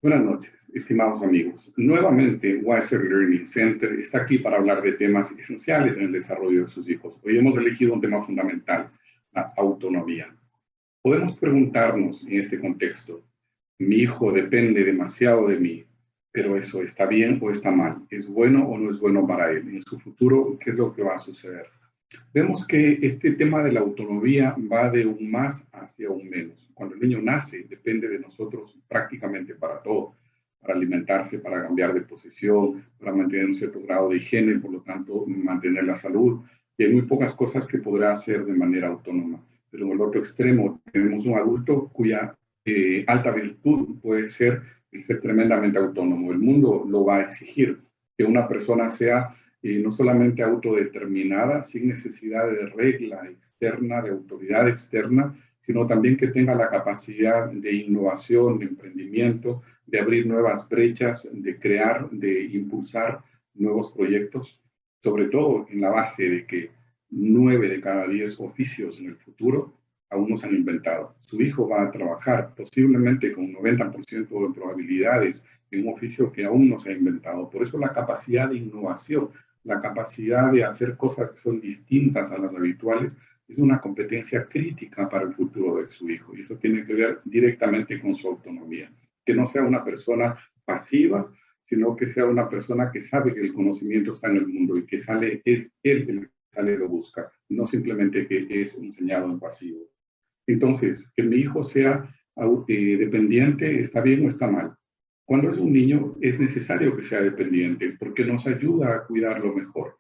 Buenas noches, estimados amigos. Nuevamente, Wiser Learning Center está aquí para hablar de temas esenciales en el desarrollo de sus hijos. Hoy hemos elegido un tema fundamental, la autonomía. Podemos preguntarnos en este contexto, mi hijo depende demasiado de mí, pero ¿eso está bien o está mal? ¿Es bueno o no es bueno para él? En su futuro, ¿qué es lo que va a suceder? Vemos que este tema de la autonomía va de un más hacia un menos. Cuando el niño nace, depende de nosotros prácticamente para todo, para alimentarse, para cambiar de posición, para mantener un cierto grado de higiene, por lo tanto, mantener la salud. Y hay muy pocas cosas que podrá hacer de manera autónoma. Pero en el otro extremo tenemos un adulto cuya alta virtud puede ser el ser tremendamente autónomo. El mundo lo va a exigir, que una persona sea no solamente autodeterminada, sin necesidad de regla externa, de autoridad externa, sino también que tenga la capacidad de innovación, de emprendimiento, de abrir nuevas brechas, de crear, de impulsar nuevos proyectos, sobre todo en la base de que 9 de cada 10 oficios en el futuro aún no se han inventado. Su hijo va a trabajar posiblemente con un 90% de probabilidades en un oficio que aún no se ha inventado. Por eso la capacidad de innovación, la capacidad de hacer cosas que son distintas a las habituales, es una competencia crítica para el futuro de su hijo. Y eso tiene que ver directamente con su autonomía. Que no sea una persona pasiva, sino que sea una persona que sabe que el conocimiento está en el mundo y que sale, es él el que sale y lo busca, no simplemente que es enseñado en pasivo. Entonces, que mi hijo sea dependiente, ¿está bien o está mal? Cuando es un niño, es necesario que sea dependiente porque nos ayuda a cuidarlo mejor.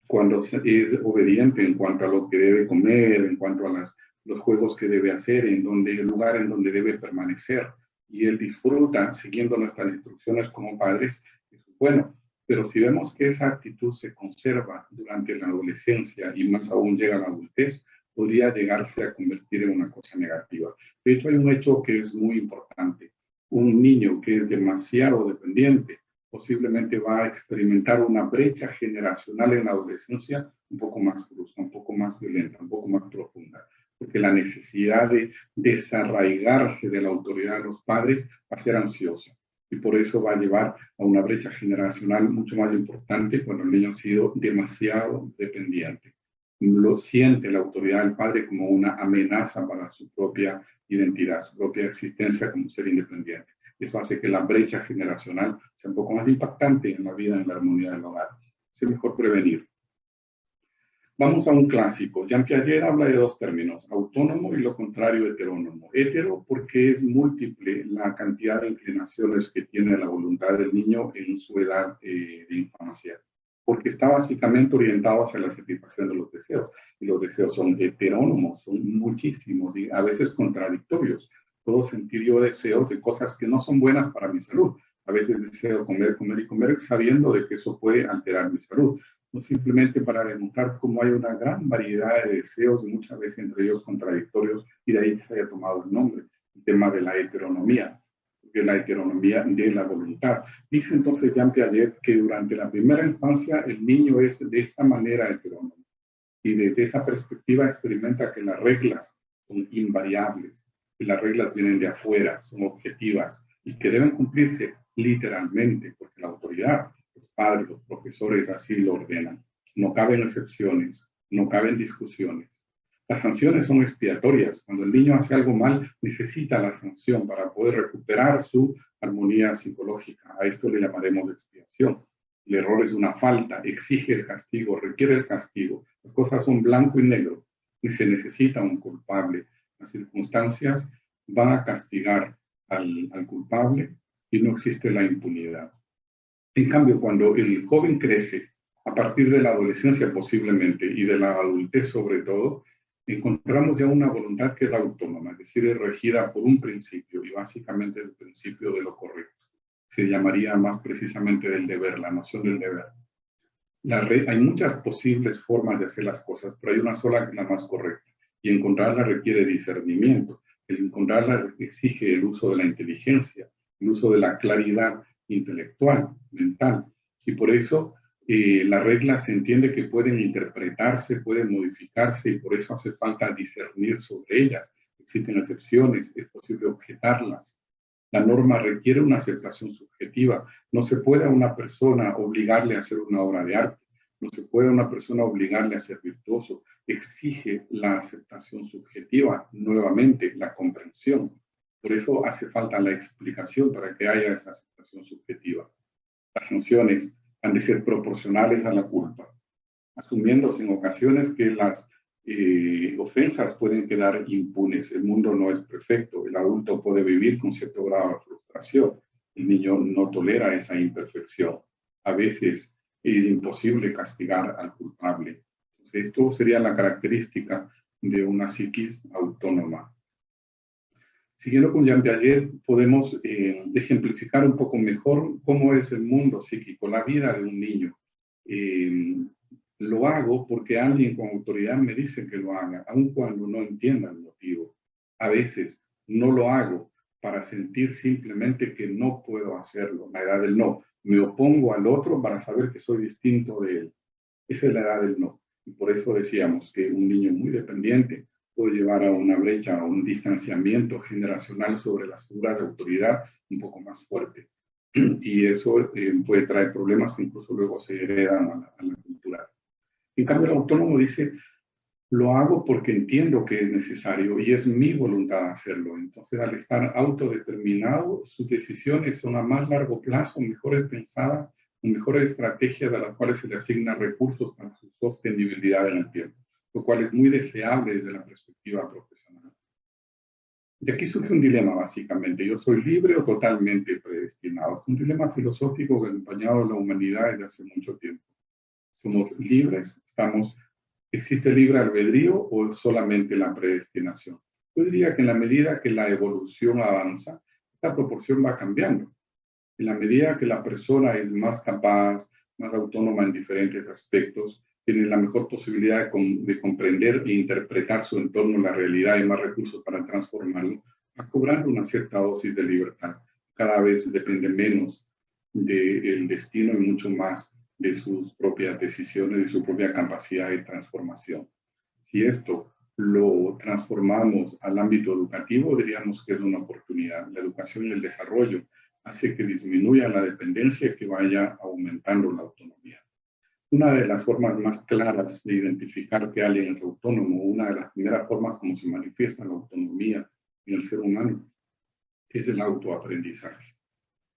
Cuando es obediente en cuanto a lo que debe comer, en cuanto a los juegos que debe hacer, el lugar en donde debe permanecer, y él disfruta siguiendo nuestras instrucciones como padres, eso es bueno. Pero si vemos que esa actitud se conserva durante la adolescencia y más aún llega a la adultez, podría llegarse a convertir en una cosa negativa. De hecho, hay un hecho que es muy importante. Un niño que es demasiado dependiente posiblemente va a experimentar una brecha generacional en la adolescencia un poco más brusca, un poco más violenta, un poco más profunda, porque la necesidad de desarraigarse de la autoridad de los padres va a ser ansiosa. Y por eso va a llevar a una brecha generacional mucho más importante cuando el niño ha sido demasiado dependiente. Lo siente la autoridad del padre como una amenaza para su propia identidad, su propia existencia como ser independiente. Eso hace que la brecha generacional sea un poco más impactante en la vida, en la armonía del hogar. Es mejor prevenir. Vamos a un clásico. Jean Piaget habla de dos términos, autónomo y lo contrario, heterónomo. Hetero porque es múltiple la cantidad de inclinaciones que tiene la voluntad del niño en su edad de infancia, porque está básicamente orientado hacia la satisfacción de los deseos. Y los deseos son heterónomos, son muchísimos y a veces contradictorios. Puedo sentir yo deseos de cosas que no son buenas para mi salud. A veces deseo comer, comer y comer sabiendo de que eso puede alterar mi salud, no simplemente para demostrar cómo hay una gran variedad de deseos, muchas veces entre ellos contradictorios, y de ahí se haya tomado el nombre, el tema de la heteronomía, de la heteronomía de la voluntad. Dice entonces Jean Piaget que durante la primera infancia el niño es de esta manera heterónomo, y desde esa perspectiva experimenta que las reglas son invariables, que las reglas vienen de afuera, son objetivas, y que deben cumplirse literalmente, porque la autoridad, los padres, los profesores así lo ordenan. No caben excepciones, no caben discusiones. Las sanciones son expiatorias. Cuando el niño hace algo mal, necesita la sanción para poder recuperar su armonía psicológica. A esto le llamaremos expiación. El error es una falta, exige el castigo, requiere el castigo. Las cosas son blanco y negro y se necesita un culpable. Las circunstancias van a castigar al culpable y no existe la impunidad. En cambio, cuando el joven crece, a partir de la adolescencia posiblemente y de la adultez sobre todo, encontramos ya una voluntad que es autónoma, es decir, es regida por un principio y básicamente el principio de lo correcto. Se llamaría más precisamente del deber, la noción del deber. Hay muchas posibles formas de hacer las cosas, pero hay una sola que es la más correcta. Y encontrarla requiere discernimiento. El encontrarla exige el uso de la inteligencia, el uso de la claridad intelectual, mental. Y por eso las reglas se entiende que pueden interpretarse, pueden modificarse, y por eso hace falta discernir sobre ellas. Existen excepciones, es posible objetarlas. La norma requiere una aceptación subjetiva. No se puede a una persona obligarle a hacer una obra de arte. No se puede a una persona obligarle a ser virtuoso. Exige la aceptación subjetiva, nuevamente, la comprensión. Por eso hace falta la explicación para que haya esa aceptación subjetiva. Las sanciones han de ser proporcionales a la culpa, asumiéndose en ocasiones que las ofensas pueden quedar impunes. El mundo no es perfecto. El adulto puede vivir con cierto grado de frustración. El niño no tolera esa imperfección. A veces es imposible castigar al culpable. Entonces, esto sería la característica de una psiquis autónoma. Siguiendo con Jean Piaget, podemos ejemplificar un poco mejor cómo es el mundo psíquico, la vida de un niño. Lo hago porque alguien con autoridad me dice que lo haga, aun cuando no entienda el motivo. A veces no lo hago para sentir simplemente que no puedo hacerlo, la edad del no. Me opongo al otro para saber que soy distinto de él. Esa es la edad del no. Y por eso decíamos que un niño muy dependiente puede llevar a una brecha, a un distanciamiento generacional sobre las figuras de autoridad un poco más fuerte. Y eso puede traer problemas que incluso luego se heredan a la cultura. En cambio, el autónomo dice, lo hago porque entiendo que es necesario y es mi voluntad hacerlo. Entonces, al estar autodeterminado, sus decisiones son a más largo plazo, mejores pensadas, mejores estrategias a las cuales se le asignan recursos para su sostenibilidad en el tiempo, lo cual es muy deseable desde la perspectiva profesional. De aquí surge un dilema, básicamente. ¿Yo soy libre o totalmente predestinado? Es un dilema filosófico que ha acompañado a la humanidad desde hace mucho tiempo. ¿Somos libres? ¿Existe libre albedrío o solamente la predestinación? Yo diría que en la medida que la evolución avanza, esta proporción va cambiando. En la medida que la persona es más capaz, más autónoma en diferentes aspectos, tiene la mejor posibilidad de comprender e interpretar su entorno, la realidad y más recursos para transformarlo, va cobrando una cierta dosis de libertad. Cada vez depende menos del destino y mucho más de sus propias decisiones y su propia capacidad de transformación. Si esto lo transformamos al ámbito educativo, diríamos que es una oportunidad. La educación y el desarrollo hace que disminuya la dependencia y que vaya aumentando la autonomía. Una de las formas más claras de identificar que alguien es autónomo, una de las primeras formas como se manifiesta la autonomía en el ser humano, es el autoaprendizaje,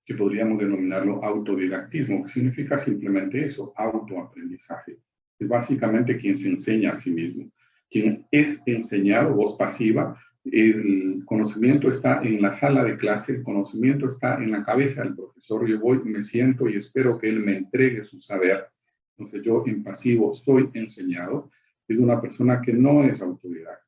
que podríamos denominarlo autodidactismo, que significa simplemente eso, autoaprendizaje. Es básicamente quien se enseña a sí mismo. Quien es enseñado, voz pasiva, el conocimiento está en la sala de clase, el conocimiento está en la cabeza del profesor. Yo voy, me siento y espero que él me entregue su saber. Entonces yo en pasivo soy enseñado. Es una persona que no es autodidacta.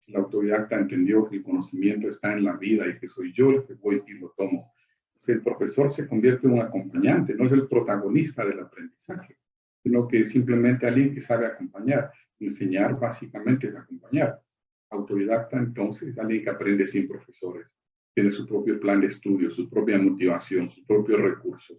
El autodidacta entendió que el conocimiento está en la vida y que soy yo el que voy y lo tomo. Entonces el profesor se convierte en un acompañante, no es el protagonista del aprendizaje, sino que es simplemente alguien que sabe acompañar. Enseñar básicamente es acompañar. Autodidacta entonces es alguien que aprende sin profesores, tiene su propio plan de estudio, su propia motivación, sus propios recursos.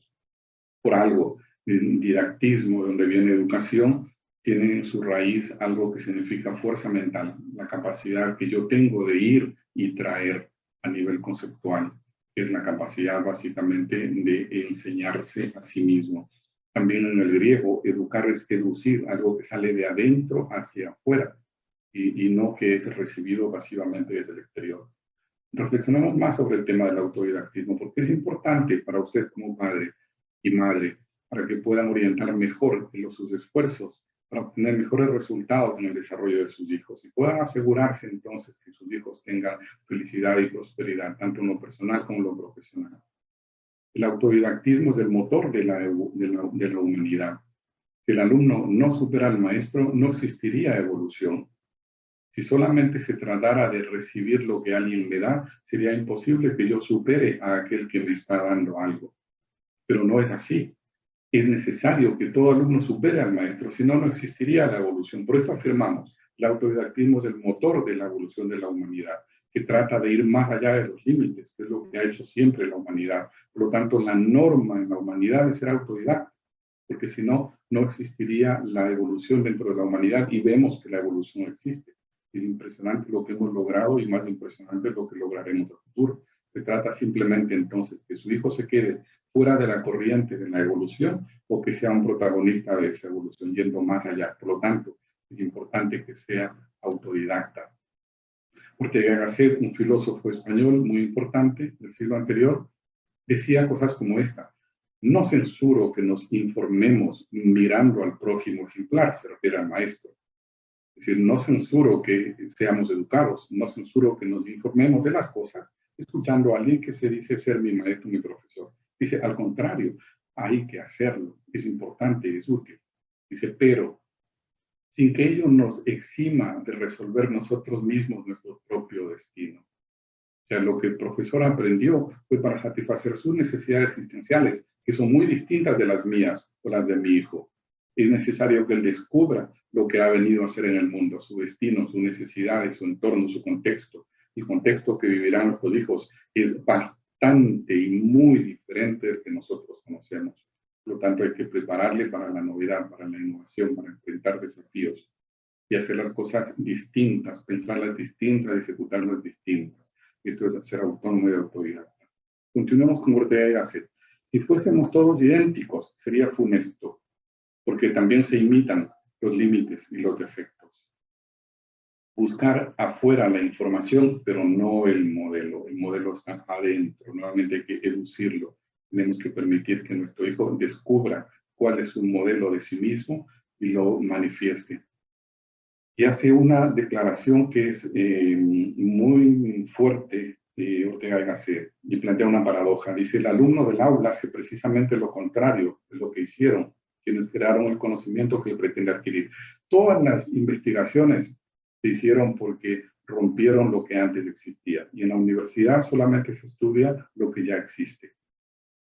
Por algo, el didactismo, donde viene educación, tiene en su raíz algo que significa fuerza mental, la capacidad que yo tengo de ir y traer a nivel conceptual, que es la capacidad básicamente de enseñarse a sí mismo. También en el griego, educar es educir, algo que sale de adentro hacia afuera y no que es recibido pasivamente desde el exterior. Reflexionemos más sobre el tema del autodidactismo, porque es importante para usted como padre y madre, para que puedan orientar mejor sus esfuerzos para obtener mejores resultados en el desarrollo de sus hijos y puedan asegurarse entonces que sus hijos tengan felicidad y prosperidad, tanto en lo personal como en lo profesional. El autodidactismo es el motor de la humanidad. Si el alumno no supera al maestro, no existiría evolución. Si solamente se tratara de recibir lo que alguien me da, sería imposible que yo supere a aquel que me está dando algo. Pero no es así. Es necesario que todo alumno supere al maestro, si no, no existiría la evolución. Por eso afirmamos, el autodidactismo es el motor de la evolución de la humanidad, que trata de ir más allá de los límites, que es lo que ha hecho siempre la humanidad. Por lo tanto, la norma en la humanidad es ser autodidacta, porque si no, no existiría la evolución dentro de la humanidad y vemos que la evolución existe. Es impresionante lo que hemos logrado y más impresionante lo que lograremos a futuro. Se trata simplemente entonces que su hijo se quede fuera de la corriente de la evolución o que sea un protagonista de esa evolución, yendo más allá. Por lo tanto, es importante que sea autodidacta. Ortega y Gasset, un filósofo español muy importante del siglo anterior, decía cosas como esta: no censuro que nos informemos mirando al prójimo ejemplar, se refiere al maestro. Es decir, no censuro que seamos educados, no censuro que nos informemos de las cosas escuchando a alguien que se dice ser mi maestro, mi profesor. Dice, al contrario, hay que hacerlo, es importante, es útil. Dice, pero sin que ello nos exima de resolver nosotros mismos nuestro propio destino. O sea, lo que el profesor aprendió fue para satisfacer sus necesidades existenciales, que son muy distintas de las mías o las de mi hijo. Es necesario que él descubra lo que ha venido a hacer en el mundo, su destino, sus necesidades, su entorno, su contexto. El contexto que vivirán nuestros hijos es bastante y muy diferente del que nosotros conocemos. Por lo tanto, hay que prepararle para la novedad, para la innovación, para enfrentar desafíos y hacer las cosas distintas, pensarlas distintas, ejecutarlas distintas. Esto es ser autónomo y autodidacta. Continuemos con Ortega y Gasset. Si fuésemos todos idénticos, sería funesto, porque también se imitan los límites y los defectos. Buscar afuera la información, pero no el modelo. El modelo está adentro. Nuevamente hay que educirlo. Tenemos que permitir que nuestro hijo descubra cuál es su modelo de sí mismo y lo manifieste. Y hace una declaración que es muy fuerte, Ortega y Gasset, y plantea una paradoja. Dice, el alumno del aula hace precisamente lo contrario de lo que hicieron quienes crearon el conocimiento que pretende adquirir. Todas las investigaciones se hicieron porque rompieron lo que antes existía. Y en la universidad solamente se estudia lo que ya existe.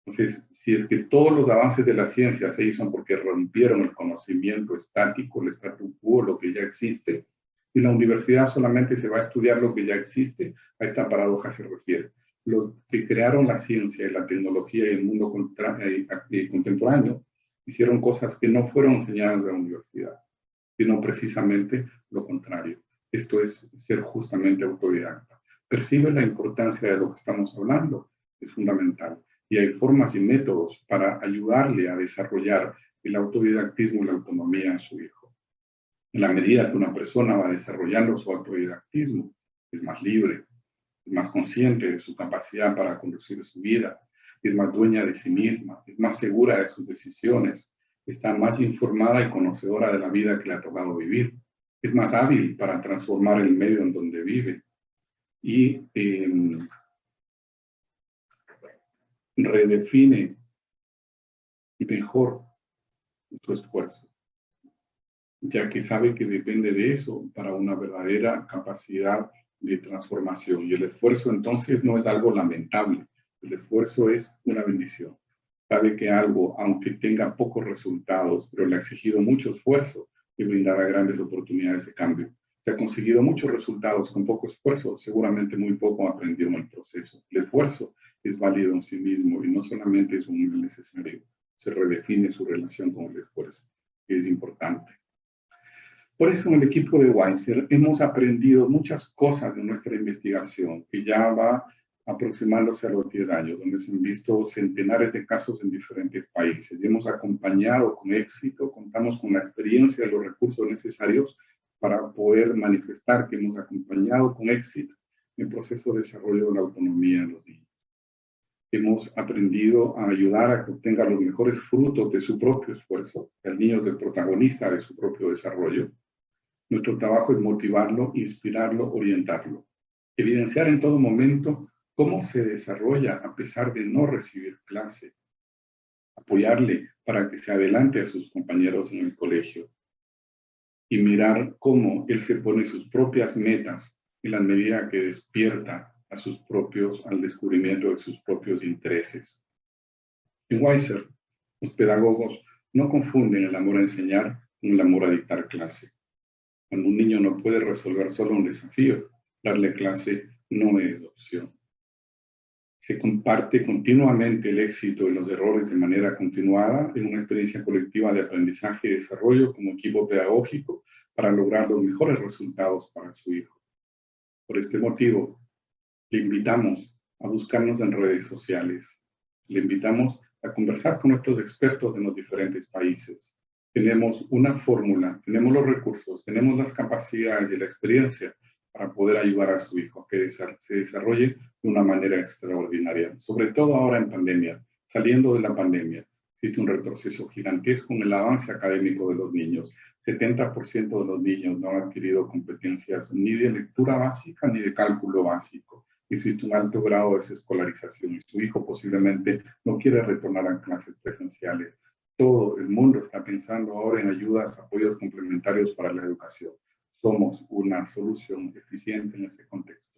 Entonces, si es que todos los avances de la ciencia se hizo porque rompieron el conocimiento estático, el statu quo, lo que ya existe, y la universidad solamente se va a estudiar lo que ya existe, a esta paradoja se refiere. Los que crearon la ciencia y la tecnología y el mundo contemporáneo hicieron cosas que no fueron enseñadas en la universidad, sino precisamente lo contrario. Esto es ser justamente autodidacta. Percibe la importancia de lo que estamos hablando, es fundamental. Y hay formas y métodos para ayudarle a desarrollar el autodidactismo y la autonomía en su hijo. En la medida que una persona va desarrollando su autodidactismo, es más libre, es más consciente de su capacidad para conducir su vida, es más dueña de sí misma, es más segura de sus decisiones, está más informada y conocedora de la vida que le ha tocado vivir, es más hábil para transformar el medio en donde vive y redefine mejor su esfuerzo, ya que sabe que depende de eso para una verdadera capacidad de transformación. Y el esfuerzo entonces no es algo lamentable, el esfuerzo es una bendición. Sabe que algo, aunque tenga pocos resultados, pero le ha exigido mucho esfuerzo, le brindará grandes oportunidades de cambio. Se ha conseguido muchos resultados con poco esfuerzo, seguramente muy poco aprendió en el proceso. El esfuerzo es válido en sí mismo y no solamente es un mal necesario, se redefine su relación con el esfuerzo, que es importante. Por eso en el equipo de Weiser hemos aprendido muchas cosas de nuestra investigación, que ya va aproximándose a los 10 años, donde se han visto centenares de casos en diferentes países. Y hemos acompañado con éxito, contamos con la experiencia y los recursos necesarios para poder manifestar que hemos acompañado con éxito el proceso de desarrollo de la autonomía de los niños. Hemos aprendido a ayudar a que obtenga los mejores frutos de su propio esfuerzo. El niño es el protagonista de su propio desarrollo. Nuestro trabajo es motivarlo, inspirarlo, orientarlo. Evidenciar en todo momento cómo se desarrolla a pesar de no recibir clase. Apoyarle para que se adelante a sus compañeros en el colegio. Y mirar cómo él se pone sus propias metas en la medida que despierta al descubrimiento de sus propios intereses. En Weiser, los pedagogos no confunden el amor a enseñar con el amor a dictar clase. Cuando un niño no puede resolver solo un desafío, darle clase no es opción. Se comparte continuamente el éxito y los errores de manera continuada en una experiencia colectiva de aprendizaje y desarrollo como equipo pedagógico para lograr los mejores resultados para su hijo. Por este motivo, le invitamos a buscarnos en redes sociales. Le invitamos a conversar con nuestros expertos en los diferentes países. Tenemos una fórmula, tenemos los recursos, tenemos las capacidades y la experiencia para poder ayudar a su hijo a que se desarrolle de una manera extraordinaria, sobre todo ahora en pandemia, saliendo de la pandemia. Existe un retroceso gigantesco en el avance académico de los niños. 70% de los niños no han adquirido competencias ni de lectura básica ni de cálculo básico. Existe un alto grado de desescolarización y su hijo posiblemente no quiere retornar a clases presenciales. Todo el mundo está pensando ahora en ayudas, apoyos complementarios para la educación. Somos una solución eficiente en ese contexto.